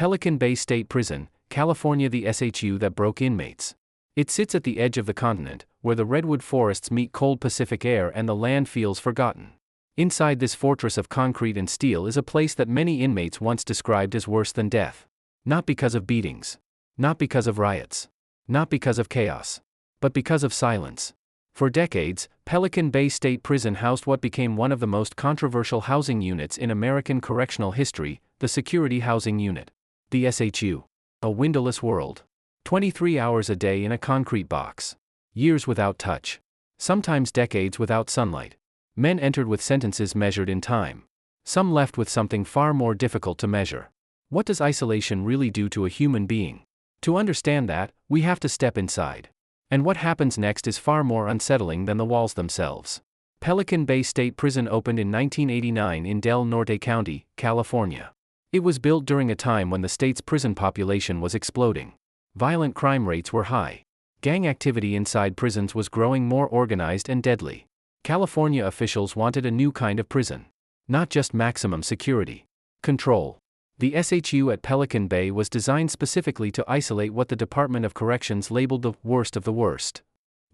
Pelican Bay State Prison, California. The SHU that broke inmates. It sits at the edge of the continent, where the redwood forests meet cold Pacific air and the land feels forgotten. Inside this fortress of concrete and steel is a place that many inmates once described as worse than death. Not because of beatings. Not because of riots. Not because of chaos. But because of silence. For decades, Pelican Bay State Prison housed what became one of the most controversial housing units in American correctional history, the Security Housing Unit. The SHU. A windowless world. 23 hours a day in a concrete box. Years without touch. Sometimes decades without sunlight. Men entered with sentences measured in time. Some left with something far more difficult to measure. What does isolation really do to a human being? To understand that, we have to step inside. And what happens next is far more unsettling than the walls themselves. Pelican Bay State Prison opened in 1989 in Del Norte County, California. It was built during a time when the state's prison population was exploding. Violent crime rates were high. Gang activity inside prisons was growing more organized and deadly. California officials wanted a new kind of prison. Not just maximum security. Control. The SHU at Pelican Bay was designed specifically to isolate what the Department of Corrections labeled the worst of the worst.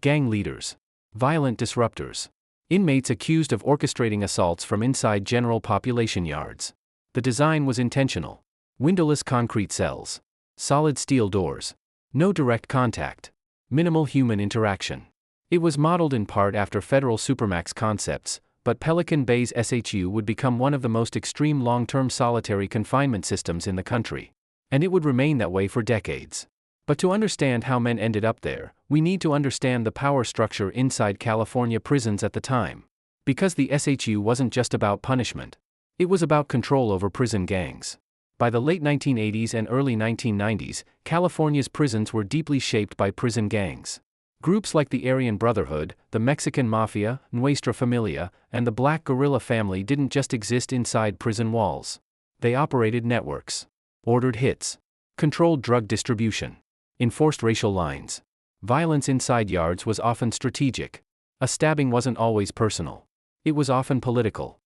Gang leaders. Violent disruptors. Inmates accused of orchestrating assaults from inside general population yards. The design was intentional. Windowless concrete cells. Solid steel doors. No direct contact. Minimal human interaction. It was modeled in part after federal supermax concepts, but Pelican Bay's SHU would become one of the most extreme long-term solitary confinement systems in the country. And it would remain that way for decades. But to understand how men ended up there, we need to understand the power structure inside California prisons at the time. Because the SHU wasn't just about punishment. It was about control over prison gangs. By the late 1980s and early 1990s, California's prisons were deeply shaped by prison gangs. Groups like the Aryan Brotherhood, the Mexican Mafia, Nuestra Familia, and the Black Guerrilla Family didn't just exist inside prison walls. They operated networks. Ordered hits. Controlled drug distribution. Enforced racial lines. Violence inside yards was often strategic. A stabbing wasn't always personal. It was often political.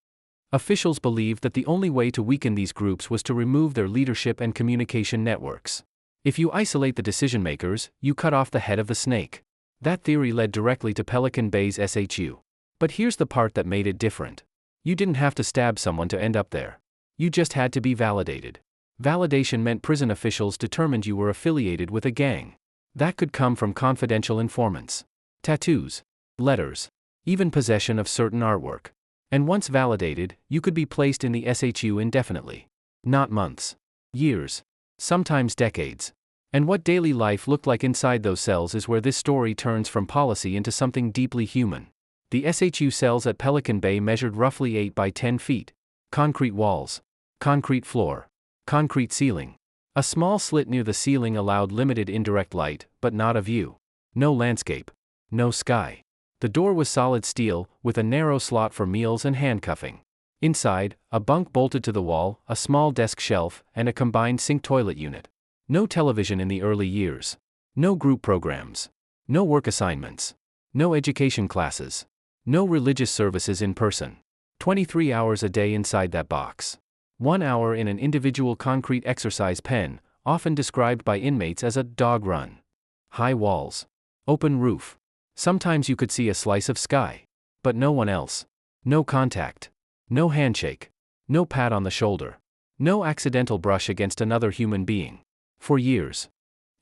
Officials believed that the only way to weaken these groups was to remove their leadership and communication networks. If you isolate the decision-makers, you cut off the head of the snake. That theory led directly to Pelican Bay's SHU. But here's the part that made it different. You didn't have to stab someone to end up there. You just had to be validated. Validation meant prison officials determined you were affiliated with a gang. That could come from confidential informants, tattoos, letters, even possession of certain artwork. And once validated, you could be placed in the SHU indefinitely. Not months. Years. Sometimes decades. And what daily life looked like inside those cells is where this story turns from policy into something deeply human. The SHU cells at Pelican Bay measured roughly 8 by 10 feet. Concrete walls. Concrete floor. Concrete ceiling. A small slit near the ceiling allowed limited indirect light, but not a view. No landscape. No sky. The door was solid steel, with a narrow slot for meals and handcuffing. Inside, a bunk bolted to the wall, a small desk shelf, and a combined sink-toilet unit. No television in the early years. No group programs. No work assignments. No education classes. No religious services in person. 23 hours a day inside that box. 1 hour in an individual concrete exercise pen, often described by inmates as a dog run. High walls. Open roof. Sometimes you could see a slice of sky. But no one else. No contact. No handshake. No pat on the shoulder. No accidental brush against another human being. For years.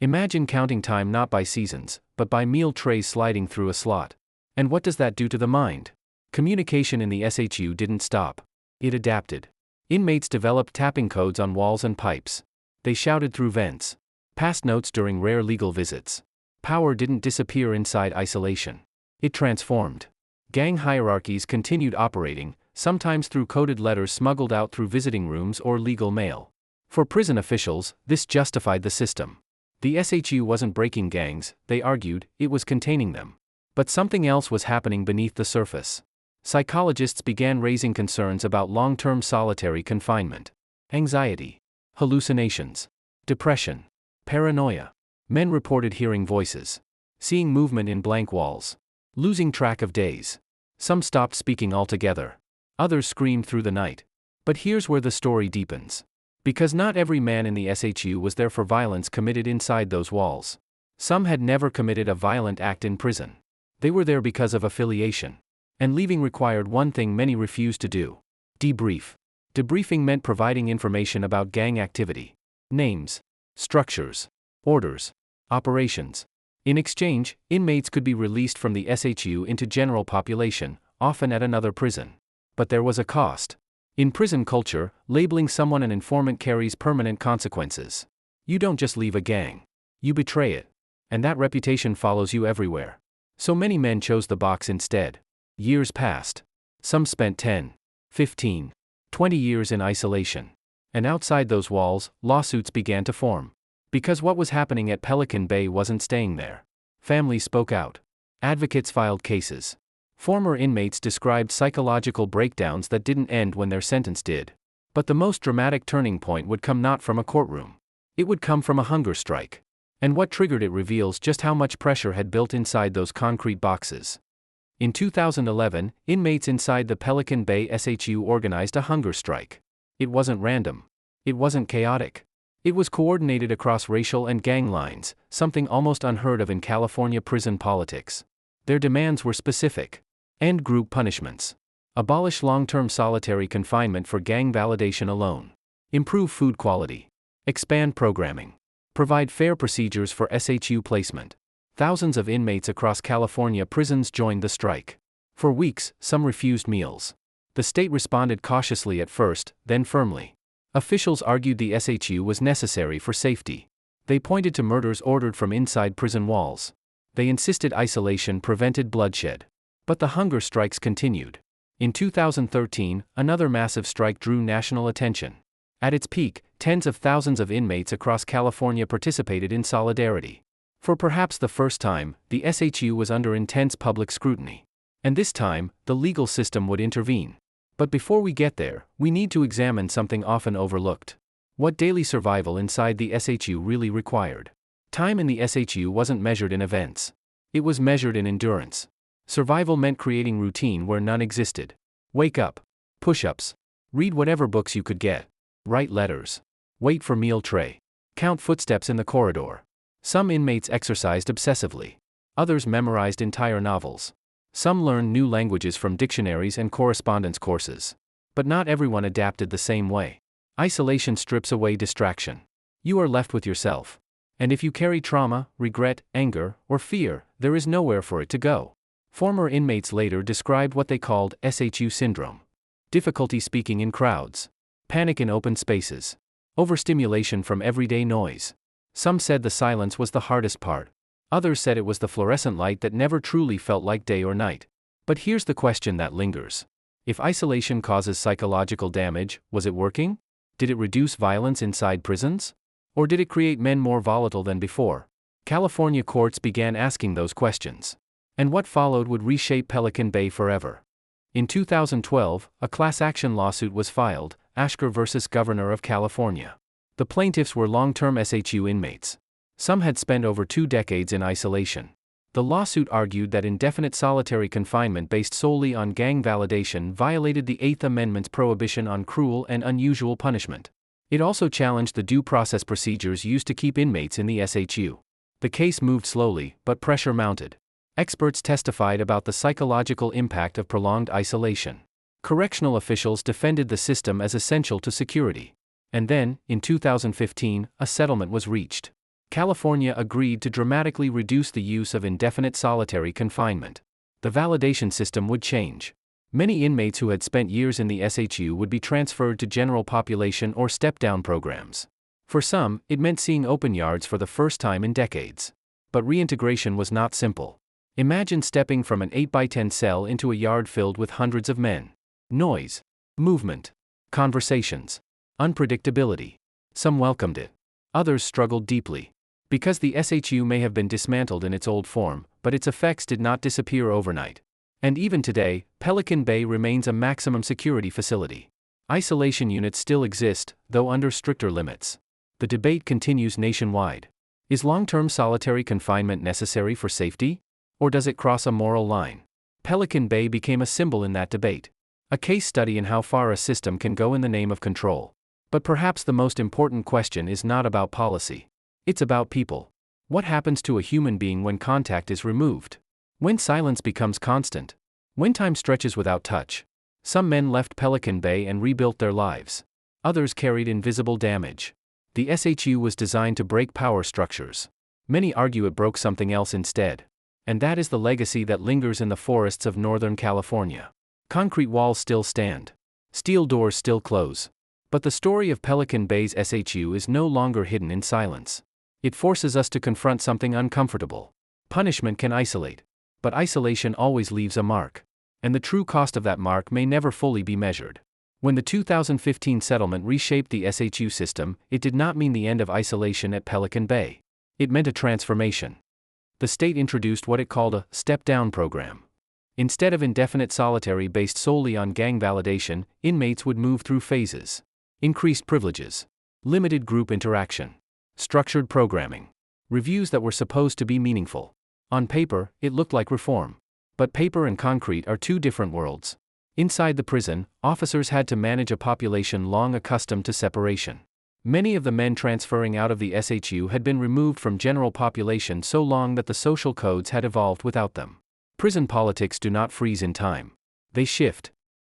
Imagine counting time not by seasons, but by meal trays sliding through a slot. And what does that do to the mind? Communication in the SHU didn't stop. It adapted. Inmates developed tapping codes on walls and pipes. They shouted through vents. Passed notes during rare legal visits. Power didn't disappear inside isolation. It transformed. Gang hierarchies continued operating, sometimes through coded letters smuggled out through visiting rooms or legal mail. For prison officials, this justified the system. The SHU wasn't breaking gangs, they argued, it was containing them. But something else was happening beneath the surface. Psychologists began raising concerns about long-term solitary confinement. Anxiety. Hallucinations. Depression. Paranoia. Men reported hearing voices. Seeing movement in blank walls. Losing track of days. Some stopped speaking altogether. Others screamed through the night. But here's where the story deepens. Because not every man in the SHU was there for violence committed inside those walls. Some had never committed a violent act in prison. They were there because of affiliation. And leaving required one thing many refused to do: debrief. Debriefing meant providing information about gang activity, names, structures, orders, operations. In exchange, inmates could be released from the SHU into general population, often at another prison. But there was a cost. In prison culture, labeling someone an informant carries permanent consequences. You don't just leave a gang. You betray it. And that reputation follows you everywhere. So many men chose the box instead. Years passed. Some spent 10, 15, 20 years in isolation. And outside those walls, lawsuits began to form. Because what was happening at Pelican Bay wasn't staying there. Families spoke out. Advocates filed cases. Former inmates described psychological breakdowns that didn't end when their sentence did. But the most dramatic turning point would come not from a courtroom. It would come from a hunger strike. And what triggered it reveals just how much pressure had built inside those concrete boxes. In 2011, inmates inside the Pelican Bay SHU organized a hunger strike. It wasn't random. It wasn't chaotic. It was coordinated across racial and gang lines, something almost unheard of in California prison politics. Their demands were specific. End group punishments. Abolish long-term solitary confinement for gang validation alone. Improve food quality. Expand programming. Provide fair procedures for SHU placement. Thousands of inmates across California prisons joined the strike. For weeks, some refused meals. The state responded cautiously at first, then firmly. Officials argued the SHU was necessary for safety. They pointed to murders ordered from inside prison walls. They insisted isolation prevented bloodshed. But the hunger strikes continued. In 2013, another massive strike drew national attention. At its peak, tens of thousands of inmates across California participated in solidarity. For perhaps the first time, the SHU was under intense public scrutiny. And this time, the legal system would intervene. But before we get there, we need to examine something often overlooked. What daily survival inside the SHU really required. Time in the SHU wasn't measured in events. It was measured in endurance. Survival meant creating routine where none existed. Wake up. Push-ups. Read whatever books you could get. Write letters. Wait for meal tray. Count footsteps in the corridor. Some inmates exercised obsessively. Others memorized entire novels. Some learned new languages from dictionaries and correspondence courses. But not everyone adapted the same way. Isolation strips away distraction. You are left with yourself. And if you carry trauma, regret, anger, or fear, there is nowhere for it to go. Former inmates later described what they called SHU syndrome. Difficulty speaking in crowds. Panic in open spaces. Overstimulation from everyday noise. Some said the silence was the hardest part. Others said it was the fluorescent light that never truly felt like day or night. But here's the question that lingers. If isolation causes psychological damage, was it working? Did it reduce violence inside prisons? Or did it create men more volatile than before? California courts began asking those questions. And what followed would reshape Pelican Bay forever. In 2012, a class action lawsuit was filed, Ashker versus Governor of California. The plaintiffs were long-term SHU inmates. Some had spent over 2 decades in isolation. The lawsuit argued that indefinite solitary confinement based solely on gang validation violated the Eighth Amendment's prohibition on cruel and unusual punishment. It also challenged the due process procedures used to keep inmates in the SHU. The case moved slowly, but pressure mounted. Experts testified about the psychological impact of prolonged isolation. Correctional officials defended the system as essential to security. And then, in 2015, a settlement was reached. California agreed to dramatically reduce the use of indefinite solitary confinement. The validation system would change. Many inmates who had spent years in the SHU would be transferred to general population or step-down programs. For some, it meant seeing open yards for the first time in decades. But reintegration was not simple. Imagine stepping from an 8x10 cell into a yard filled with hundreds of men. Noise. Movement. Conversations. Unpredictability. Some welcomed it. Others struggled deeply. Because the SHU may have been dismantled in its old form, but its effects did not disappear overnight. And even today, Pelican Bay remains a maximum security facility. Isolation units still exist, though under stricter limits. The debate continues nationwide. Is long-term solitary confinement necessary for safety? Or does it cross a moral line? Pelican Bay became a symbol in that debate. A case study in how far a system can go in the name of control. But perhaps the most important question is not about policy. It's about people. What happens to a human being when contact is removed? When silence becomes constant? When time stretches without touch? Some men left Pelican Bay and rebuilt their lives. Others carried invisible damage. The SHU was designed to break power structures. Many argue it broke something else instead. And that is the legacy that lingers in the forests of Northern California. Concrete walls still stand. Steel doors still close. But the story of Pelican Bay's SHU is no longer hidden in silence. It forces us to confront something uncomfortable. Punishment can isolate. But isolation always leaves a mark. And the true cost of that mark may never fully be measured. When the 2015 settlement reshaped the SHU system, it did not mean the end of isolation at Pelican Bay. It meant a transformation. The state introduced what it called a step-down program. Instead of indefinite solitary based solely on gang validation, inmates would move through phases. Increased privileges. Limited group interaction. Structured programming. Reviews that were supposed to be meaningful. On paper, it looked like reform. But paper and concrete are two different worlds. Inside the prison, officers had to manage a population long accustomed to separation. Many of the men transferring out of the SHU had been removed from general population so long that the social codes had evolved without them. Prison politics do not freeze in time. They shift.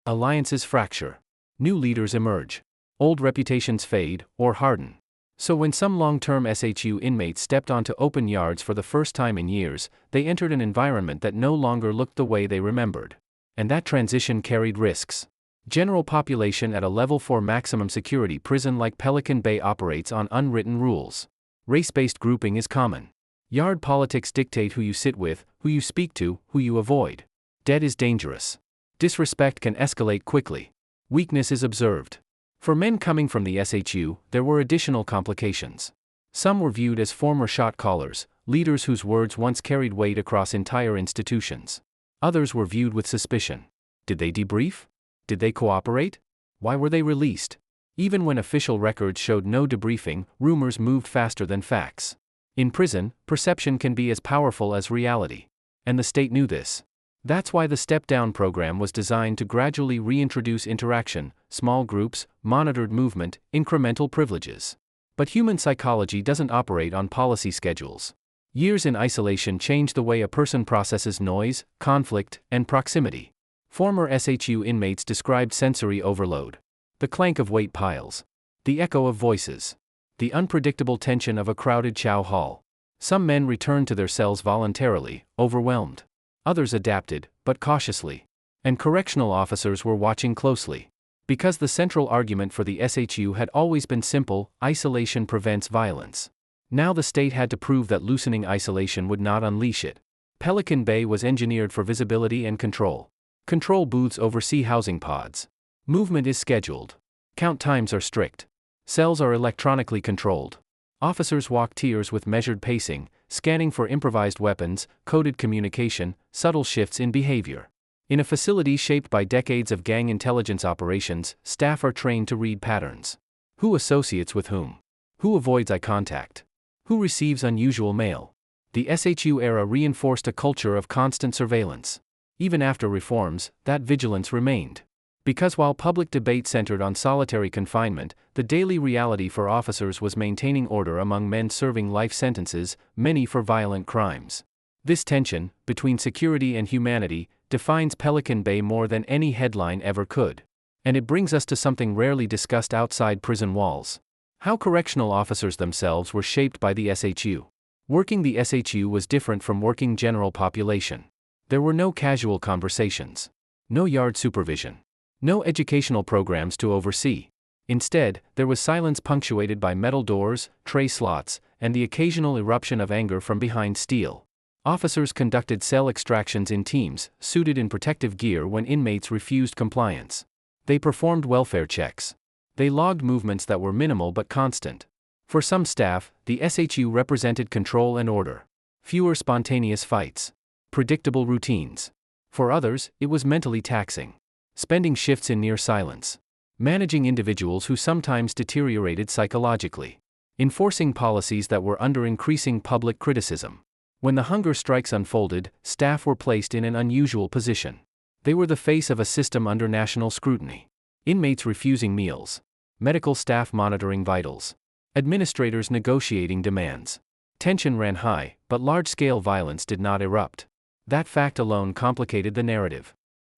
Alliances fracture. New leaders emerge. Old reputations fade, or harden. So when some long-term SHU inmates stepped onto open yards for the first time in years, they entered an environment that no longer looked the way they remembered. And that transition carried risks. General population at a level 4 maximum security prison like Pelican Bay operates on unwritten rules. Race-based grouping is common. Yard politics dictate who you sit with, who you speak to, who you avoid. Debt is dangerous. Disrespect can escalate quickly. Weakness is observed. For men coming from the SHU, there were additional complications. Some were viewed as former shot callers, leaders whose words once carried weight across entire institutions. Others were viewed with suspicion. Did they debrief? Did they cooperate? Why were they released? Even when official records showed no debriefing, rumors moved faster than facts. In prison, perception can be as powerful as reality. And the state knew this. That's why the step-down program was designed to gradually reintroduce interaction, small groups, monitored movement, incremental privileges. But human psychology doesn't operate on policy schedules. Years in isolation change the way a person processes noise, conflict, and proximity. Former SHU inmates described sensory overload. The clank of weight piles. The echo of voices. The unpredictable tension of a crowded chow hall. Some men returned to their cells voluntarily, overwhelmed. Others adapted, but cautiously. And correctional officers were watching closely. Because the central argument for the SHU had always been simple: isolation prevents violence. Now the state had to prove that loosening isolation would not unleash it. Pelican Bay was engineered for visibility and control. Control booths oversee housing pods. Movement is scheduled. Count times are strict. Cells are electronically controlled. Officers walk tiers with measured pacing, scanning for improvised weapons, coded communication, subtle shifts in behavior. In a facility shaped by decades of gang intelligence operations, staff are trained to read patterns. Who associates with whom? Who avoids eye contact? Who receives unusual mail? The SHU era reinforced a culture of constant surveillance. Even after reforms, that vigilance remained. Because while public debate centered on solitary confinement, the daily reality for officers was maintaining order among men serving life sentences, many for violent crimes. This tension, between security and humanity, defines Pelican Bay more than any headline ever could. And it brings us to something rarely discussed outside prison walls. How correctional officers themselves were shaped by the SHU. Working the SHU was different from working general population. There were no casual conversations. No yard supervision. No educational programs to oversee. Instead, there was silence punctuated by metal doors, tray slots, and the occasional eruption of anger from behind steel. Officers conducted cell extractions in teams, suited in protective gear when inmates refused compliance. They performed welfare checks. They logged movements that were minimal but constant. For some staff, the SHU represented control and order. Fewer spontaneous fights. Predictable routines. For others, it was mentally taxing. Spending shifts in near silence. Managing individuals who sometimes deteriorated psychologically. Enforcing policies that were under increasing public criticism. When the hunger strikes unfolded, staff were placed in an unusual position. They were the face of a system under national scrutiny. Inmates refusing meals. medical staff monitoring vitals, administrators negotiating demands. Tension ran high, but large-scale violence did not erupt. That fact alone complicated the narrative.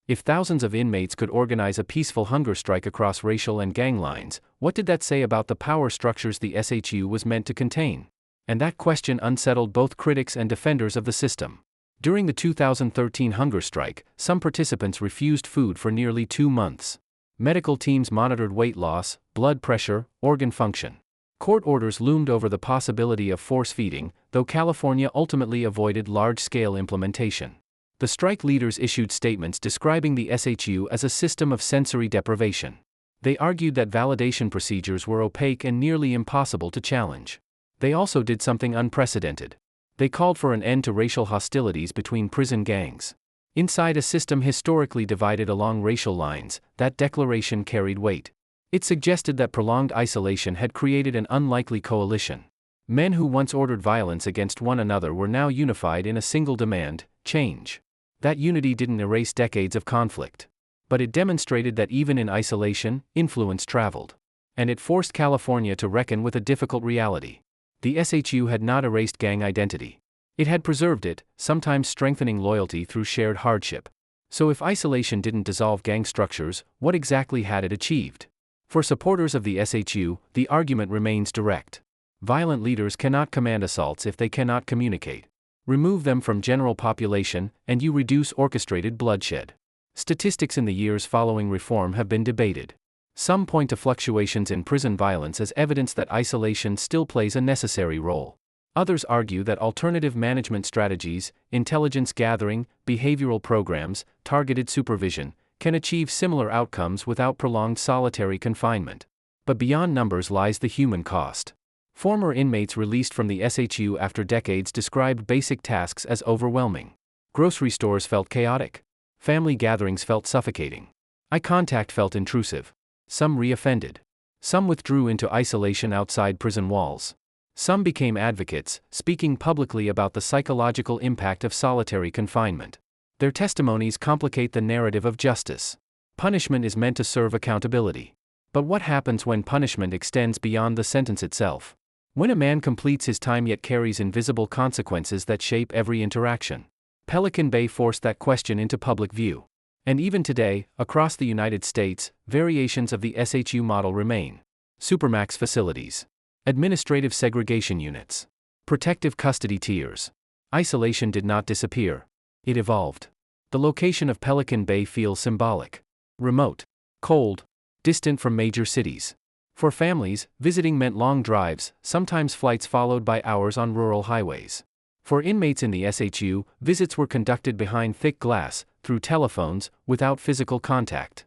If thousands of inmates could organize a peaceful hunger strike across racial and gang lines, what did that say about the power structures the SHU was meant to contain? And that question unsettled both critics and defenders of the system. During the 2013 hunger strike, some participants refused food for nearly 2 months. Medical teams monitored weight loss, blood pressure, organ function. Court orders loomed over the possibility of force feeding, though California ultimately avoided large-scale implementation. The strike leaders issued statements describing the SHU as a system of sensory deprivation. They argued that validation procedures were opaque and nearly impossible to challenge. They also did something unprecedented. They called for an end to racial hostilities between prison gangs. Inside a system historically divided along racial lines, that declaration carried weight. It suggested that prolonged isolation had created an unlikely coalition. Men who once ordered violence against one another were now unified in a single demand: change. That unity didn't erase decades of conflict. But it demonstrated that even in isolation, influence traveled. And it forced California to reckon with a difficult reality. The SHU had not erased gang identity. It had preserved it, sometimes strengthening loyalty through shared hardship. So if isolation didn't dissolve gang structures, what exactly had it achieved? For supporters of the SHU, the argument remains direct. Violent leaders cannot command assaults if they cannot communicate. Remove them from general population, and you reduce orchestrated bloodshed. Statistics in the years following reform have been debated. Some point to fluctuations in prison violence as evidence that isolation still plays a necessary role. Others argue that alternative management strategies, intelligence gathering, behavioral programs, targeted supervision, can achieve similar outcomes without prolonged solitary confinement. But beyond numbers lies the human cost. Former inmates released from the SHU after decades described basic tasks as overwhelming. Grocery stores felt chaotic. Family gatherings felt suffocating. Eye contact felt intrusive. Some reoffended. Some withdrew into isolation outside prison walls. Some became advocates, speaking publicly about the psychological impact of solitary confinement. Their testimonies complicate the narrative of justice. Punishment is meant to serve accountability. But what happens when punishment extends beyond the sentence itself? When a man completes his time yet carries invisible consequences that shape every interaction? Pelican Bay forced that question into public view. And even today, across the United States, variations of the SHU model remain. Supermax facilities. Administrative segregation units. Protective custody tiers. Isolation did not disappear. It evolved. The location of Pelican Bay feels symbolic. Remote. Cold. Distant from major cities. For families, visiting meant long drives, sometimes flights followed by hours on rural highways. For inmates in the SHU, visits were conducted behind thick glass, through telephones, without physical contact.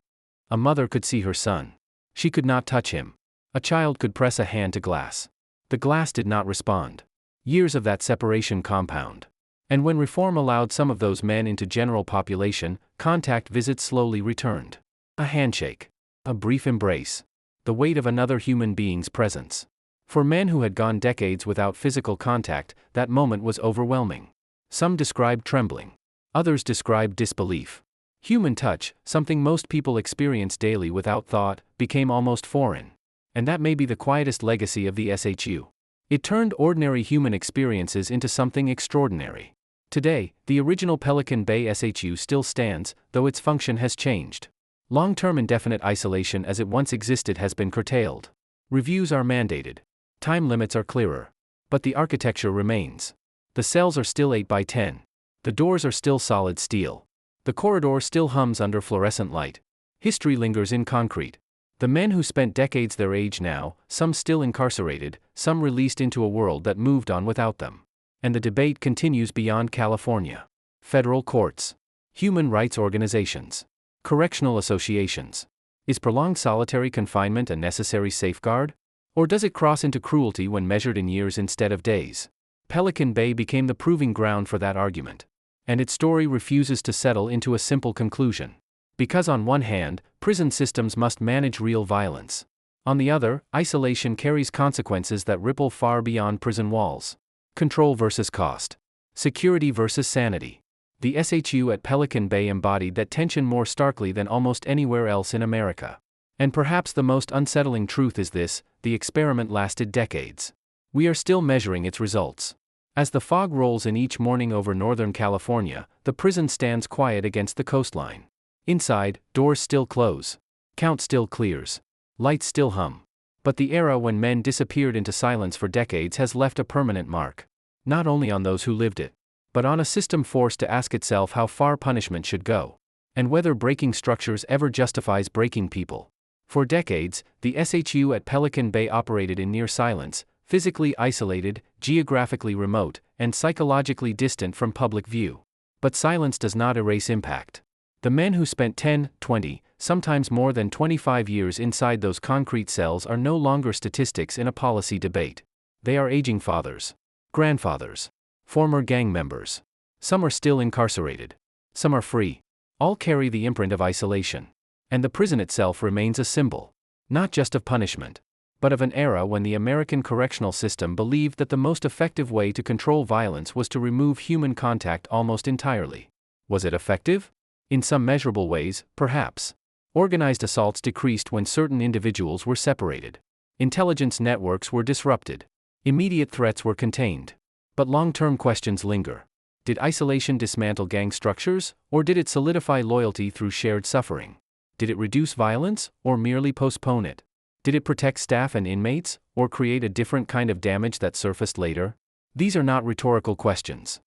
A mother could see her son. She could not touch him. A child could press a hand to glass. The glass did not respond. Years of that separation compound. And when reform allowed some of those men into general population, contact visits slowly returned. A handshake. A brief embrace. The weight of another human being's presence. For men who had gone decades without physical contact, that moment was overwhelming. Some described trembling. Others described disbelief. Human touch, something most people experience daily without thought, became almost foreign. And that may be the quietest legacy of the SHU. It turned ordinary human experiences into something extraordinary. Today, the original Pelican Bay SHU still stands, though its function has changed. Long-term indefinite isolation as it once existed has been curtailed. Reviews are mandated. Time limits are clearer. But the architecture remains. The cells are still 8 by 10. The doors are still solid steel. The corridor still hums under fluorescent light. History lingers in concrete. The men who spent decades their age now, some still incarcerated, some released into a world that moved on without them. And the debate continues beyond California. Federal courts. Human rights organizations. Correctional associations. Is prolonged solitary confinement a necessary safeguard? Or does it cross into cruelty when measured in years instead of days? Pelican Bay became the proving ground for that argument. And its story refuses to settle into a simple conclusion. Because on one hand, prison systems must manage real violence. On the other, isolation carries consequences that ripple far beyond prison walls. Control versus cost. Security versus sanity. The SHU at Pelican Bay embodied that tension more starkly than almost anywhere else in America. And perhaps the most unsettling truth is this: the experiment lasted decades. We are still measuring its results. As the fog rolls in each morning over Northern California, the prison stands quiet against the coastline. Inside, doors still close. Count still clears. Lights still hum. But the era when men disappeared into silence for decades has left a permanent mark. Not only on those who lived it, but on a system forced to ask itself how far punishment should go, and whether breaking structures ever justifies breaking people. For decades, the SHU at Pelican Bay operated in near silence, physically isolated, geographically remote, and psychologically distant from public view. But silence does not erase impact. The men who spent 10, 20, sometimes more than 25 years inside those concrete cells are no longer statistics in a policy debate. They are aging fathers, grandfathers, former gang members. Some are still incarcerated. Some are free. All carry the imprint of isolation. And the prison itself remains a symbol, not just of punishment, but of an era when the American correctional system believed that the most effective way to control violence was to remove human contact almost entirely. Was it effective? In some measurable ways, perhaps. Organized assaults decreased when certain individuals were separated. Intelligence networks were disrupted. Immediate threats were contained. But long-term questions linger. Did isolation dismantle gang structures, or did it solidify loyalty through shared suffering? Did it reduce violence, or merely postpone it? Did it protect staff and inmates, or create a different kind of damage that surfaced later? These are not rhetorical questions.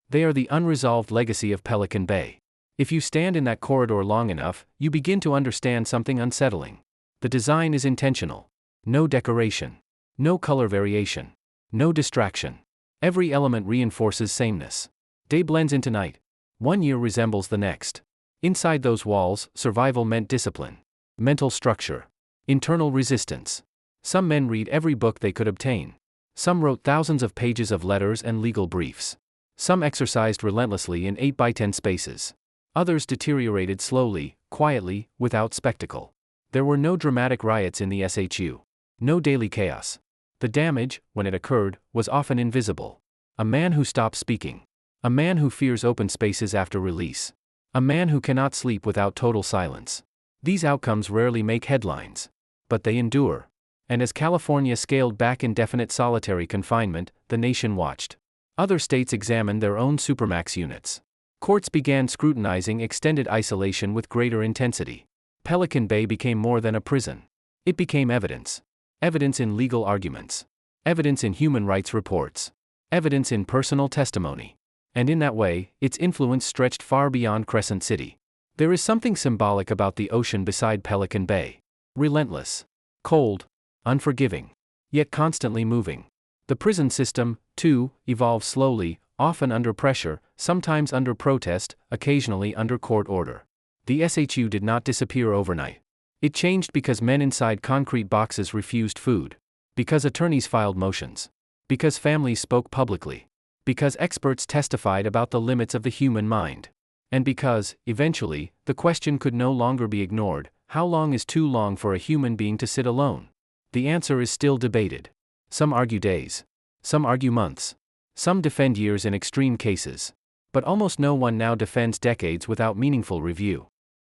They are the unresolved legacy of Pelican Bay. If you stand in that corridor long enough, you begin to understand something unsettling. The design is intentional. No decoration. No color variation. No distraction. Every element reinforces sameness. Day blends into night. One year resembles the next. Inside those walls, survival meant discipline. Mental structure. Internal resistance. Some men read every book they could obtain. Some wrote thousands of pages of letters and legal briefs. Some exercised relentlessly in 8x10 spaces. Others deteriorated slowly, quietly, without spectacle. There were no dramatic riots in the SHU. No daily chaos. The damage, when it occurred, was often invisible. A man who stops speaking. A man who fears open spaces after release. A man who cannot sleep without total silence. These outcomes rarely make headlines. But they endure. And as California scaled back indefinite solitary confinement, the nation watched. Other states examined their own supermax units. Courts began scrutinizing extended isolation with greater intensity. Pelican Bay became more than a prison. It became evidence. Evidence in legal arguments. Evidence in human rights reports. Evidence in personal testimony. And in that way, its influence stretched far beyond Crescent City. There is something symbolic about the ocean beside Pelican Bay. Relentless. Cold. Unforgiving. Yet constantly moving. The prison system, too, evolved slowly, often under pressure, sometimes under protest, occasionally under court order. The SHU did not disappear overnight. It changed because men inside concrete boxes refused food. Because attorneys filed motions. Because families spoke publicly. Because experts testified about the limits of the human mind. And because, eventually, the question could no longer be ignored: how long is too long for a human being to sit alone? The answer is still debated. Some argue days. Some argue months. Some defend years in extreme cases. But almost no one now defends decades without meaningful review.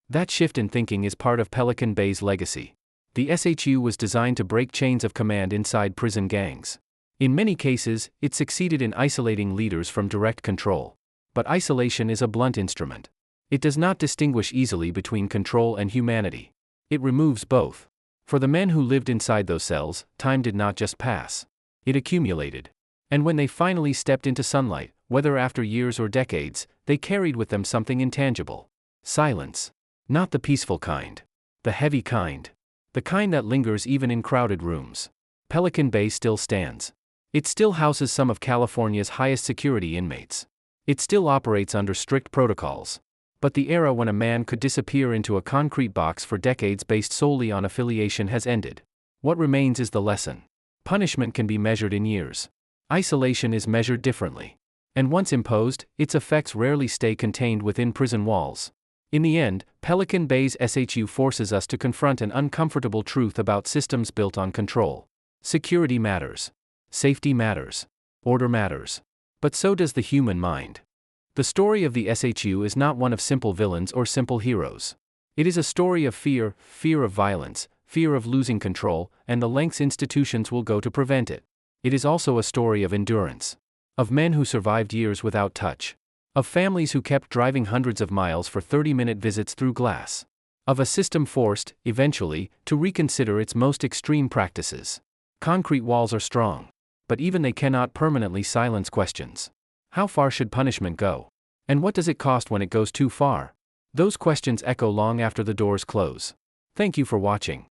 That shift in thinking is part of Pelican Bay's legacy. The SHU was designed to break chains of command inside prison gangs. In many cases, it succeeded in isolating leaders from direct control. But isolation is a blunt instrument. It does not distinguish easily between control and humanity. It removes both. For the men who lived inside those cells, time did not just pass. It accumulated. And when they finally stepped into sunlight, whether after years or decades, they carried with them something intangible. Silence. Not the peaceful kind. The heavy kind. The kind that lingers even in crowded rooms. Pelican Bay still stands. It still houses some of California's highest security inmates. It still operates under strict protocols. But the era when a man could disappear into a concrete box for decades based solely on affiliation has ended. What remains is the lesson. Punishment can be measured in years. Isolation is measured differently. And once imposed, its effects rarely stay contained within prison walls. In the end, Pelican Bay's SHU forces us to confront an uncomfortable truth about systems built on control. Security matters. Safety matters. Order matters. But so does the human mind. The story of the SHU is not one of simple villains or simple heroes. It is a story of fear, fear of violence, fear of losing control, and the lengths institutions will go to prevent it. It is also a story of endurance. Of men who survived years without touch. Of families who kept driving hundreds of miles for 30-minute visits through glass. Of a system forced, eventually, to reconsider its most extreme practices. Concrete walls are strong. But even they cannot permanently silence questions. How far should punishment go? And what does it cost when it goes too far? Those questions echo long after the doors close. Thank you for watching.